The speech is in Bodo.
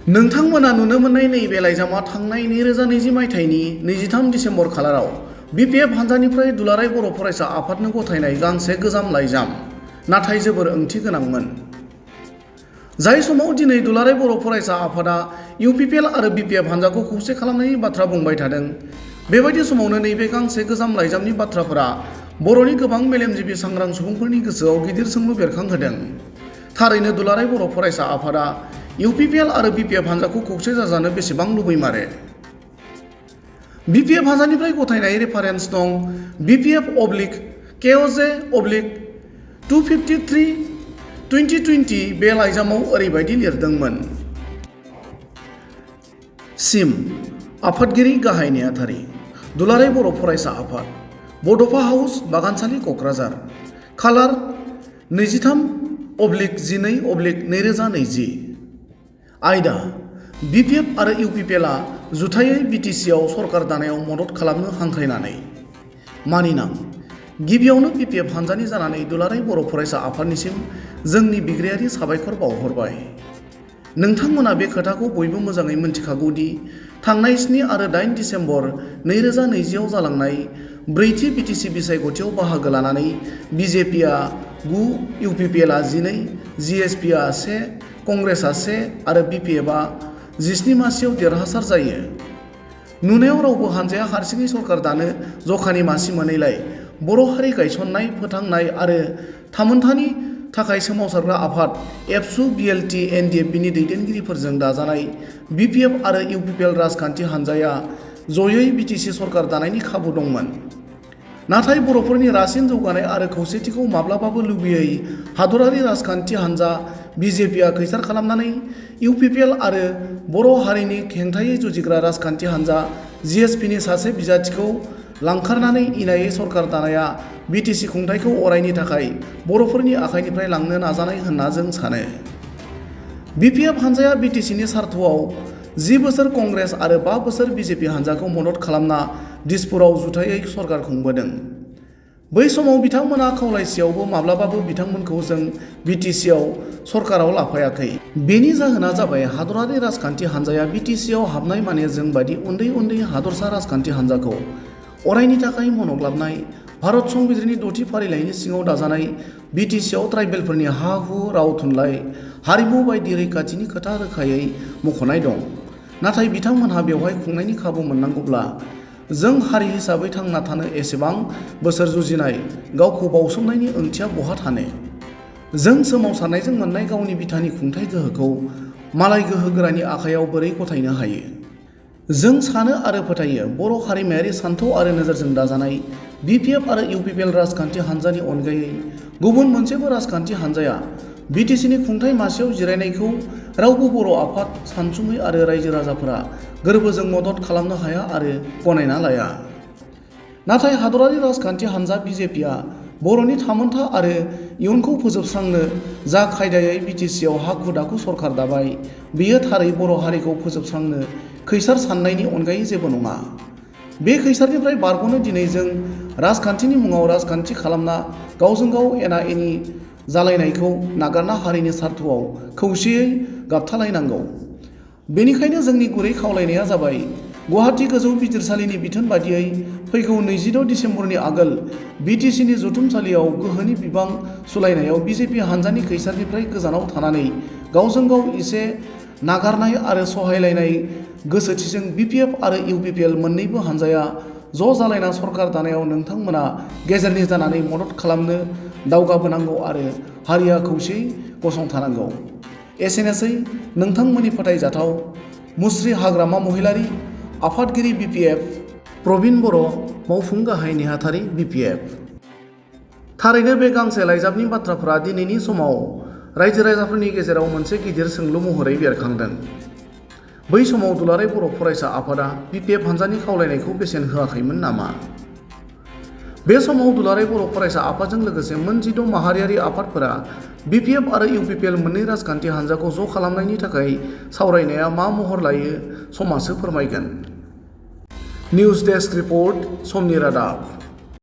नोंथांमोना नुनो मोननाय नैबे लाइजामा थांनाय 2020 मायथाइनि 23 दिसेम्बर खालाराव बिपिएफ हानजानिफ्राय दुलाराय बर' फरायसा आफादनो गथायनाय गांसे गोजाम लाइजाम, नाथाय जोबोर ओंथि गोनांमोन। जाय समाव दिनै दुलाराय बर' फरायसा आफादा इउपिपिएल आरो बिपिएफ हानजाखौ खौसे खालामनायनि बाथ्रा बुंबाय थादों, बेबायदि समावनो नैबे गांसे गोजाम लाइजामनि बाथ्राफोरा बर'नि गोबां मेलेमजिबि सांग्रां सुबुंफोरनि गोसोआव गिदिर सोंलु बेरखांहोदों। थारैनो दुलाराय बर' फरायसा आफादा इउपिपिएल आरो बिपिएफ हानजाखौ खौसे जाजानो बेसेबां लुबैमारो? बिपिएफ हानजानिफ्राय गथायनाय रेफारेन्स दं BPF/KOJ/253/2020 बे लाइजामाव ओरैबायदि लिरदोंमोन। सिम आफादगिरि गाहाय नेहाथारि, दुलाराय बर' फरायसा आफाद, बड'फा हाउस, बागानसालि, क'क्राझार। खालार 23/12/2020। आयदा: बिपिएफ आरो इउपिपिएलआ जुथायै बिटिसिआव सरकार दानायाव मदद खालामनो हांख्रायनानै। मानिनां: गिबियावनो बिपिएफ हानजानि जानानै दुलाराय बर' फरायसा आफादनिसिम जोंनि बिग्रायारि साबायखर बावहरबाय। नोंथांमोना बे खोथाखौ बयबो मोजाङै मिन्थिखागौ दि थांनाय 7 आरो 8 दिसेम्बर 2020आव जालांनाय 4थि बिटिसि बिसायख'थियाव बाहागो लानानै बिजेपिआ 9, इउपिपिएलआ 12, जिएसपिआ 1, कंग्रेसआ 1 आरो बिपिएफआ 17 मासियाव देरहासार जायो। नुनायाव रावबो हानजाया हारसिङै सरकार दानो जखानि मासि मोनैलाय बर' हारि गायसननाय, फोथांनाय आरो थामोनथानि थाखाय सोमावसारग्रा आफाद एबसु, बिएलटि, एनडिएफबिनि दैदेनगिरिफोरजों दाजानाय बिपिएफ आरो इउपिपिएल राजखान्थि हानजाया जयै बिटिसि सरकार दानायनि खाबु दंमोन। नाथाय बर'फोरनि रासिन जौगानाय आरो खौसेथिखौ माब्लाबाबो लुबैयै हादरारि राजखान्थि हानजा बिजेपिआ खैसार खालामनानै इउपिपिएल आरो बर' हारिनि हेंथायै जुजिग्रा राजखान्थि हानजा जिएसपिनि सासे बिजाथिखौ लांखारनानै इनायै सरकार दानाया बिटिसि खुंथायखौ अरायनि थाखाय बर'फोरनि आखाइनिफ्राय लांनो नाजानाय होनना जों सानो। बिपिएफ हानजाया बिटिसिनि सार्थआव 10 बोसोर कंग्रेस आरो 5 बोसोर बिजेपि हानजाखौ मदद खालामना दिसपुराव जुथायै सरकार खुंबोदों। बै समाव बिथांमोना खावलायसेयावबो माब्लाबाबो बिथांमोनखौ जों बिटिसिआव सरकाराव लाफायाखै। बेनि जाहोना जाबाय हादरारि राजखान्थि हानजाया बिटिसिआव हाबनाय माने जों बादि उन्दै उन्दै हादरसा राजखान्थि हानजाखौ अरायनि थाखाय मन'ग्लाबनाय भारत संबिजिरनि 6थि फारिलाइनि सिङाव दाजानाय बिटिसिआव ट्राइबेलफोरनि हा-हु, राव, थुनलाइ, हारिमु बायदि रैखाथिनि खोथा रोखायै मख'नाय दं। नाथाय बिथांमोनहा बेवहाय खुंनायनि खाबु मोननांगौब्ला जों हारि हिसाबै थांना थानो एसेबां बोसोर जुजिनाय, गावखौ बावसोमनायनि ओंथिया बहा थानो? जों सोमावसारनायजों मोननाय गावनि बिथानि खुंथाय गोहोखौ मालाय गोहोगोरानि आखायाव बोरै गथायनो हायो? जों सानो आरो फोथायो बर' हारिमायारि सान्थौ आरो नोजोरजों दाजानाय बिपिएफ आरो इउपिपिएल राजखान्थि हानजानि अनगायै गुबुन मोनसेबो राजखान्थि हानजाया बिटिसिनि खुंथाय मासियाव जिरायनायखौ रावबो बर' आफाद, सानसुमै आरो रायजो राजाफोरा गोरबोजों मदद खालामनो हाया आरो गनायना लाया। नाथाय हादरारि राजखान्थि हानजा बिजेपिआ बर'नि थामोनथा आरो इयुनखौ फोजोबस्रांनो जा खायदायै बिटिसिआव हाखु-दाखु सरकार दाबाय, बेयो थारै बर' हारिखौ फोजोबस्रांनो खैसार साननायनि अनगायै जेबो नङा। बे खैसारनिफ्राय बारग'नो दिनै जों राजखान्थिनि मुङाव राजखान्थि खालामना गावजों गाव एना-एनि जालायनायखौ नागारना हारिनि सार्थआव खौसेयै गाबथालायनांगौ। बेनिखायनो जोंनि गुरै खावलायनाया जाबाय गुवाहाटी गोजौ बिजिरसालिनि बिथोन बादियै फैगौ 26 दिसेम्बरनि आगोल बिटिसिनि जथुमसालियाव गोहोनि बिबां सुलायनायाव बिजेपि हानजानि खैसारनिफ्राय गोजानाव थानानै गावजों गाव एसे नागारनाय आरो सहायलायनाय गोसोथिजों बिपिएफ आरो इउपिपिएल मोन्नैबो हानजाया ज' जालायना सरकार दानायाव नोंथांमोना गेजेरनि जानानै मदद खालामनो दावगाबोनांगौ आरो हारिया खौसेयै गसंथानांगौ। एसेनोसै नोंथांमोननि फोथायजाथाव मुस्रि हाग्रामा महिलारी, आफादगिरि बिपिएफ, प्रबिन बर', मावफुं गाहाय नेहाथारि बिपिएफ। थारैनो बे गांसे लाइजामनि बाथ्राफोरा दिनैनि समाव रायजो राजाफोरनि गेजेराव मोनसे गिदिर सोंलु महरै बेरखांदों। बै समाव दुलाराय बर' फरायसा आफादा बिपिएफ हानजानि खावलायनायखौ बेसेन होआखैमोन नामा? बे समाव दुलाराय बर' फरायसा आफादजों लोगोसे मोन 16 माहारियारि आफादफोरा बिपिएफ आरो इउपिपिएल मोननै राजखान्थि हानजाखौ ज' खालामनायनि थाखाय सावरायनाया मा महर लायो समासो फोरमायगोन। निउज डेस्क रिपर्ट, समनि रादाब।